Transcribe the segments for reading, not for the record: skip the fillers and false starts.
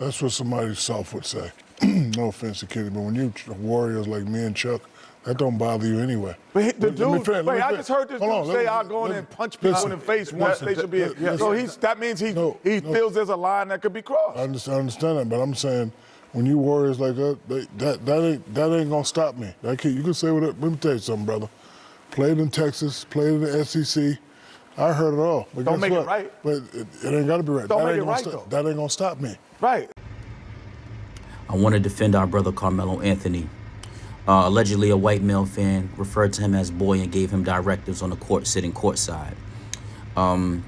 That's what somebody soft would say. No offense to Kitty, but when you warriors like me and Chuck, that don't bother you anyway. But the dude, I just heard this dude say, I'll go in and punch people in the face once they should be. So that means he feels there's a line that could be crossed. I understand that, but I'm saying when you warriors like that, that ain't gonna stop me. You can say what. Let me tell you something, brother. Played in Texas, played in the SEC. I heard it all. But don't make what? it right. But it ain't got to be right. Don't make it right, though. That ain't going to stop me. Right. I want to defend our brother Carmelo Anthony. Allegedly, a white male fan referred to him as boy and gave him directives on the court, sitting courtside.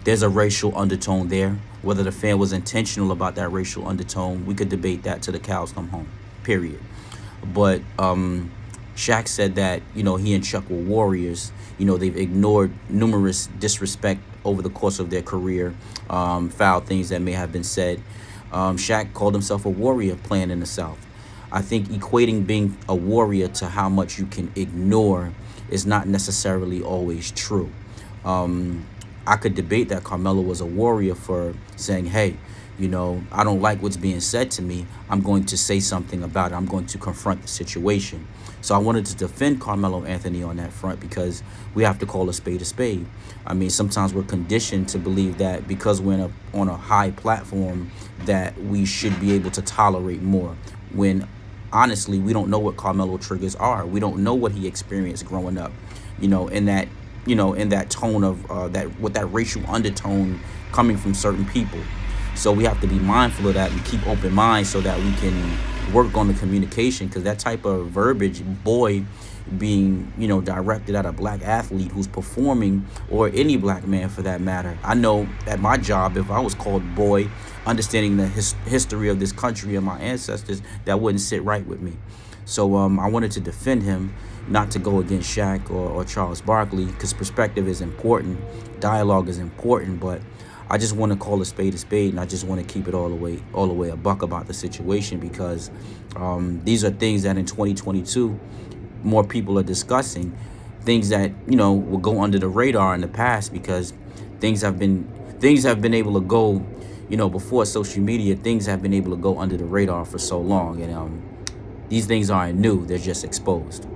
There's a racial undertone there. Whether the fan was intentional about that racial undertone, we could debate that till the cows come home, period. But Shaq said that, he and Chuck were warriors. They've ignored numerous disrespect over the course of their career, foul things that may have been said. Shaq called himself a warrior playing in the South. I think equating being a warrior to how much you can ignore is not necessarily always true. I could debate that Carmelo was a warrior for saying, hey, I don't like what's being said to me. I'm going to say something about it. I'm going to confront the situation. So I wanted to defend Carmelo Anthony on that front because we have to call a spade a spade. I mean, sometimes we're conditioned to believe that because we're on a high platform that we should be able to tolerate more when honestly, we don't know what Carmelo triggers are. We don't know what he experienced growing up, in that tone of with that racial undertone coming from certain people. So we have to be mindful of that and keep open minds so that we can work on the communication, because that type of verbiage, boy, being, directed at a black athlete who's performing, or any black man for that matter. I know at my job, if I was called boy, understanding the history of this country and my ancestors, that wouldn't sit right with me. So I wanted to defend him, not to go against Shaq or Charles Barkley, because perspective is important, dialogue is important, but I just want to call a spade, and I just want to keep it all the way a buck about the situation, because these are things that in 2022 more people are discussing, things that will go under the radar in the past, because things have been able to go, before social media, things have been able to go under the radar for so long, and these things aren't new, they're just exposed.